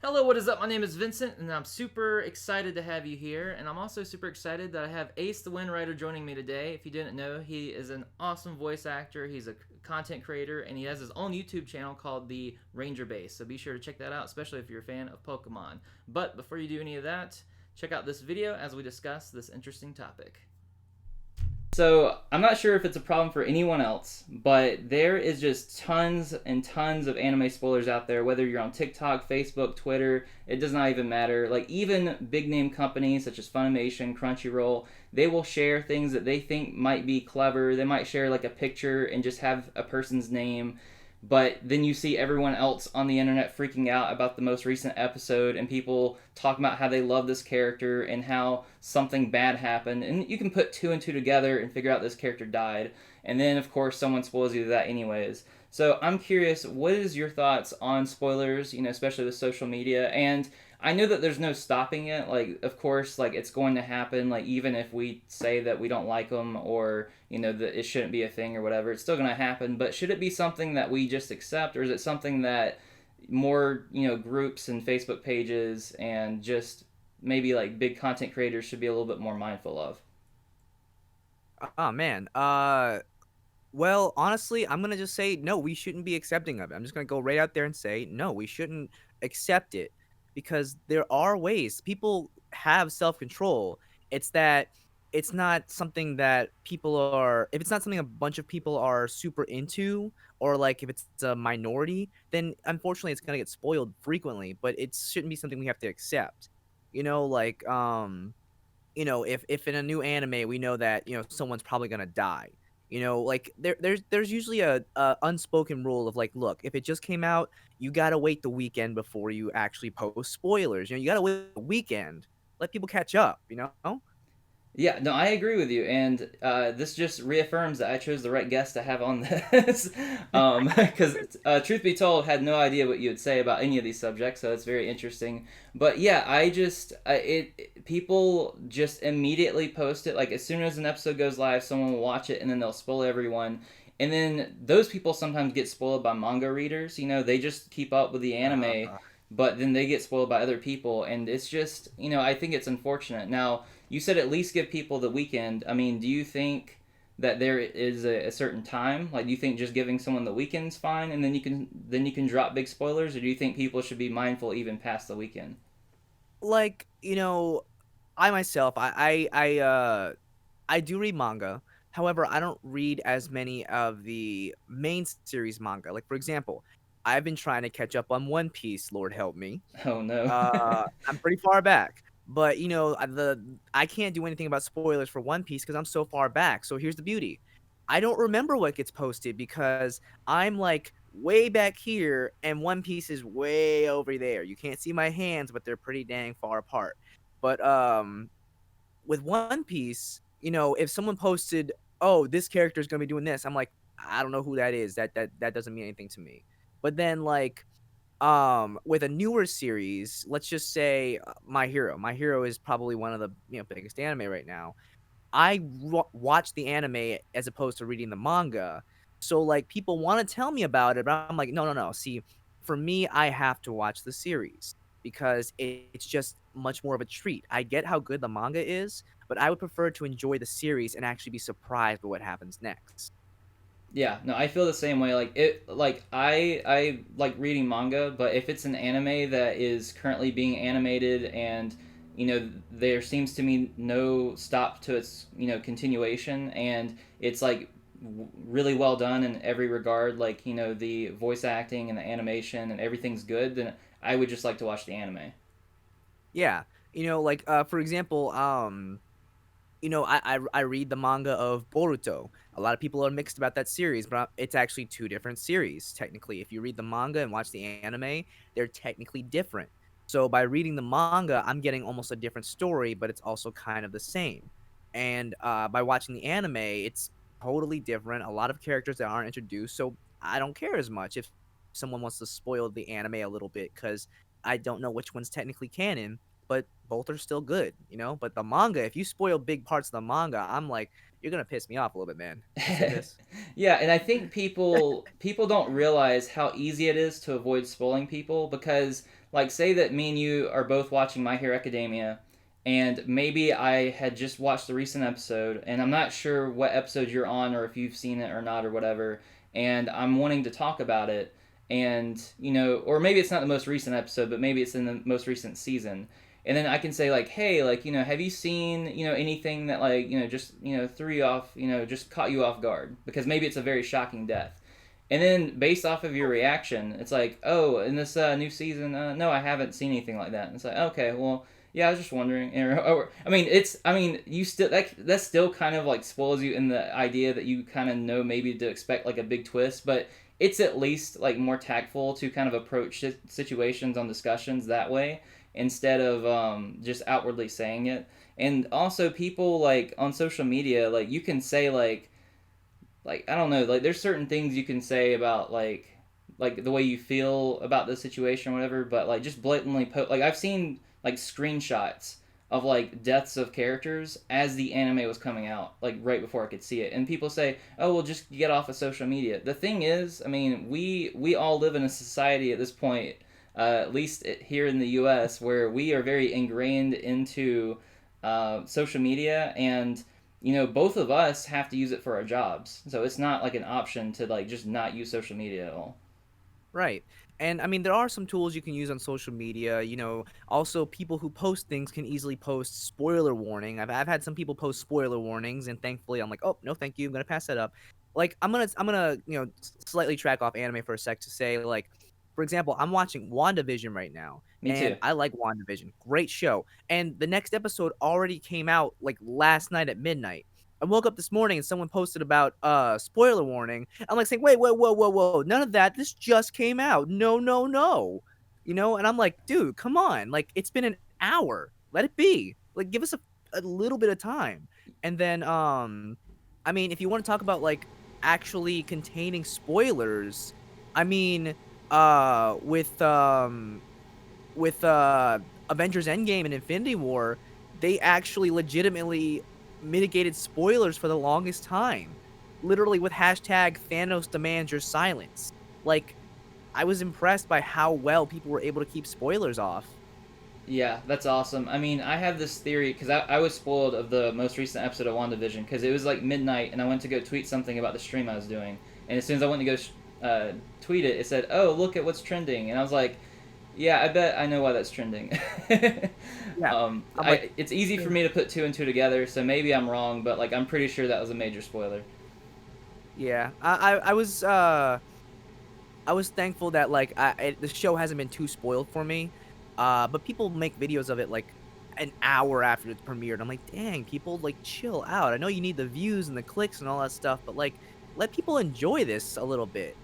Hello, what is up? My name is Vincent, and I'm super excited to have you here. And I'm also super excited that I have Ace the Windrider joining me today. If you didn't know, he is an awesome voice actor, he's a content creator, and he has his own YouTube channel called The Ranger Base. So be sure to check that out, especially if you're a fan of Pokemon. But before you do any of that, check out this video as we discuss this interesting topic. So I'm not sure if it's a problem for anyone else, but there is just tons and tons of anime spoilers out there. Whether you're on TikTok, Facebook, Twitter, it does not even matter. Like even big name companies such as Funimation, Crunchyroll, they will share things that they think might be clever. They might share like a picture and just have a person's name, but then you see everyone else on the internet freaking out about the most recent episode and people talking about how they love this character and how something bad happened. And you can put two and two together and figure out this character died. And then, of course, someone spoils you that anyways. So I'm curious, what is your thoughts on spoilers, especially with social media? And I know that there's no stopping it. Like, of course, like it's going to happen. Like, even if we say that we don't like them or that it shouldn't be a thing or whatever, it's still going to happen. But should it be something that we just accept, or is it something that more groups and Facebook pages and just maybe like big content creators should be a little bit more mindful of? Oh man. Well, honestly, I'm gonna just say no. We shouldn't be accepting of it. I'm just gonna go right out there and say no. We shouldn't accept it because there are ways people have self control. It's that it's not something that people are. If it's not something a bunch of people are super into, or like if it's a minority, then unfortunately it's gonna get spoiled frequently. But it shouldn't be something we have to accept. Like if in a new anime we know that someone's probably gonna die, like there's usually a unspoken rule of like, look, if it just came out, you gotta wait the weekend before you actually post spoilers. You gotta wait the weekend, let people catch up. Yeah, no, I agree with you, and this just reaffirms that I chose the right guest to have on this. Because truth be told, had no idea what you would say about any of these subjects, so it's very interesting. But yeah, I just people just immediately post it. Like as soon as an episode goes live, someone will watch it, and then they'll spoil everyone. And then those people sometimes get spoiled by manga readers. They just keep up with the anime, uh, but then they get spoiled by other people, and it's just I think it's unfortunate. Now you said at least give people the weekend. I mean, do you think that there is a certain time? Like, do you think just giving someone the weekend's fine, and then you can drop big spoilers, or do you think people should be mindful even past the weekend? like I myself, I do read manga. However, I don't read as many of the main series manga. Like for example, I've been trying to catch up on One Piece, Lord help me. Oh no. I'm pretty far back, but I can't do anything about spoilers for One Piece because I'm so far back. So here's the beauty: I don't remember what gets posted because I'm like way back here, and One Piece is way over there. You can't see my hands, but they're pretty dang far apart. But with One Piece, if someone posted, "Oh, this character is gonna be doing this," I'm like, I don't know who that is. That doesn't mean anything to me. But then with a newer series, let's just say My Hero. My Hero is probably one of the biggest anime right now. Watch the anime as opposed to reading the manga. So like people want to tell me about it, but I'm like, no, no, no. See, for me, I have to watch the series because it's just much more of a treat. I get how good the manga is, but I would prefer to enjoy the series and actually be surprised by what happens next. Yeah, no, I feel the same way. Like I like reading manga, but if it's an anime that is currently being animated and there seems to me no stop to its continuation, and it's like really well done in every regard, like the voice acting and the animation and everything's good, then I would just like to watch the anime. Yeah, like for example, I read the manga of Boruto. A lot of people are mixed about that series, but it's actually two different series technically. If you read the manga and watch the anime, they're technically different. So by reading the manga, I'm getting almost a different story, but it's also kind of the same. And by watching the anime, it's totally different. A lot of characters that aren't introduced, so I don't care as much if someone wants to spoil the anime a little bit because I don't know which one's technically canon, but both are still good, But the manga, if you spoil big parts of the manga, I'm like, you're gonna piss me off a little bit, man. I'll say this. Yeah, and I think people don't realize how easy it is to avoid spoiling people because like say that me and you are both watching My Hero Academia, and maybe I had just watched the recent episode, and I'm not sure what episode you're on or if you've seen it or not or whatever, and I'm wanting to talk about it, and or maybe it's not the most recent episode, but maybe it's in the most recent season. And then I can say like, hey, like have you seen anything that like just threw you off, just caught you off guard, because maybe it's a very shocking death. And then based off of your reaction, it's like, oh, in this new season, no, I haven't seen anything like that. And it's like, okay, well, yeah, I was just wondering. I mean, you still that still kind of like spoils you in the idea that you kind of know maybe to expect like a big twist, but it's at least like more tactful to kind of approach situations on discussions that way instead of just outwardly saying it. And also, people like on social media, like you can say like I don't know, like there's certain things you can say about like the way you feel about the situation or whatever, but like just blatantly like I've seen like screenshots of like deaths of characters as the anime was coming out, like right before I could see it, and people say, oh well, just get off of social media. The thing is, I mean, we all live in a society at this point, at least here in the US, where we are very ingrained into social media, and both of us have to use it for our jobs. So it's not like an option to like just not use social media at all. Right. And I mean, there are some tools you can use on social media. Also, people who post things can easily post spoiler warning. I've had some people post spoiler warnings, and thankfully, I'm like, oh no, thank you. I'm gonna pass that up. Like, I'm gonna slightly track off anime for a sec to say, like, for example, I'm watching WandaVision right now, Me and too. I like WandaVision. Great show. And the next episode already came out like last night at midnight. I woke up this morning and someone posted about spoiler warning. I'm like saying, wait, whoa, whoa, whoa, whoa, none of that. This just came out. No, no, no. And I'm like, dude, come on. Like, it's been an hour. Let it be. Like, give us a little bit of time. And then I mean, if you want to talk about like actually containing spoilers, I mean, with Avengers Endgame and Infinity War, they actually legitimately mitigated spoilers for the longest time. Literally with hashtag Thanos demands your silence. Like, I was impressed by how well people were able to keep spoilers off. Yeah, that's awesome. I mean, I have this theory because I was spoiled of the most recent episode of WandaVision because it was like midnight and I went to go tweet something about the stream I was doing. And as soon as I went to go tweet it, it said, oh, look at what's trending. And I was like, yeah, I bet I know why that's trending. Yeah. I'm like, it's easy for me to put two and two together, so maybe I'm wrong, but like I'm pretty sure that was a major spoiler. yeah. I was thankful that like the show hasn't been too spoiled for me. But people make videos of it like an hour after it's premiered. I'm like, dang, people, like, chill out. I know you need the views and the clicks and all that stuff, but like, let people enjoy this a little bit,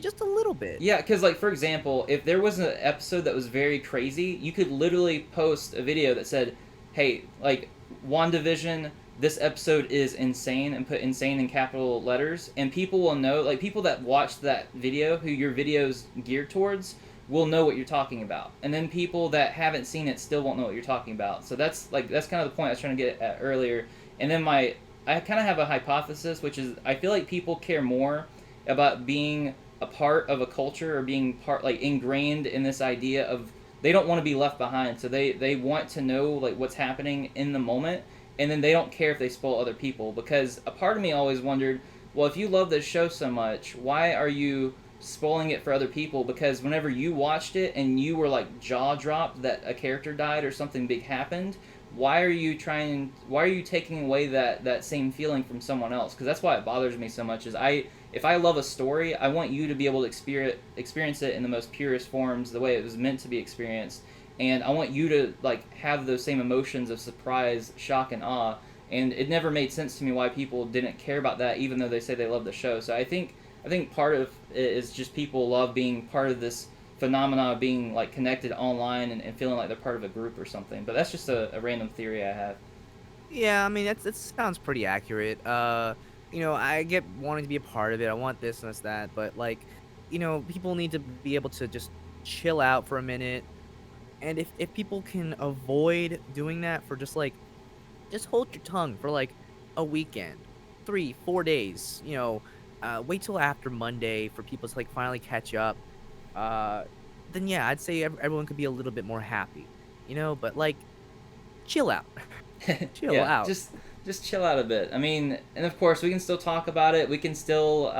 just a little bit. Yeah, because like for example, if there was an episode that was very crazy, you could literally post a video that said, "Hey, like WandaVision, this episode is insane," and put "insane" in capital letters, and people will know. Like people that watched that video, who your video's geared towards, will know what you're talking about, and then people that haven't seen it still won't know what you're talking about. So that's kind of the point I was trying to get at earlier. And then I kind of have a hypothesis, which is I feel like people care more about being a part of a culture or being part like ingrained in this idea of they don't want to be left behind, so they want to know like what's happening in the moment, and then they don't care if they spoil other people. Because a part of me always wondered, well, if you love this show so much, why are you spoiling it for other people? Because whenever you watched it and you were like jaw dropped that a character died or something big happened, why are you taking away that same feeling from someone else? Because that's why it bothers me so much. Is if I love a story, I want you to be able to experience it in the most purest forms, the way it was meant to be experienced, and I want you to like have those same emotions of surprise, shock, and awe. And it never made sense to me why people didn't care about that, even though they say they love the show. So I think part of it is just people love being part of this phenomena of being like connected online and feeling like they're part of a group or something. But that's just a random theory I have. Yeah, I mean that sounds pretty accurate. I get wanting to be a part of it. I want this and that, but like, people need to be able to just chill out for a minute. And if people can avoid doing that for just hold your tongue for like a weekend, 3, 4 days. Wait till after Monday for people to like finally catch up. Uh, then yeah, I'd say everyone could be a little bit more happy, you know. But like, chill out, chill Yeah, out. just chill out a bit. I mean, and of course we can still talk about it. We can still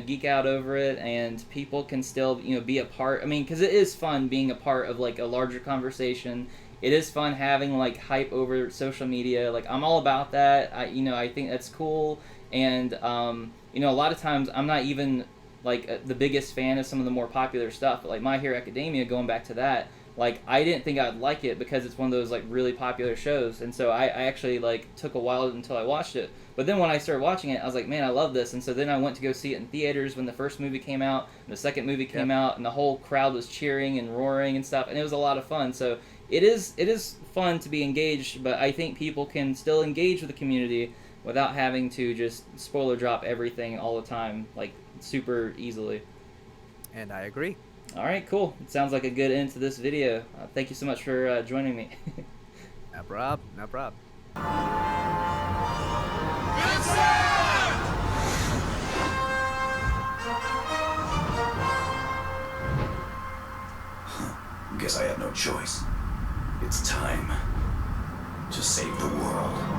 geek out over it, and people can still be a part. I mean, because it is fun being a part of like a larger conversation. It is fun having like hype over social media. Like I'm all about that. I think that's cool. And a lot of times I'm not even like the biggest fan of some of the more popular stuff. But like My Hero Academia, going back to that, like I didn't think I'd like it because it's one of those like really popular shows, and so I actually like took a while until I watched it. But then when I started watching it, I was like, man, I love this. And so then I went to go see it in theaters when the first movie came out, and the second movie came out, and the whole crowd was cheering and roaring and stuff, and it was a lot of fun. So it is fun to be engaged, but I think people can still engage with the community without having to just spoiler drop everything all the time, like super easily. And I agree. All right, cool. It sounds like a good end to this video. Thank you so much for joining me. No prob, no prob. Guess I have no choice. It's time to save the world.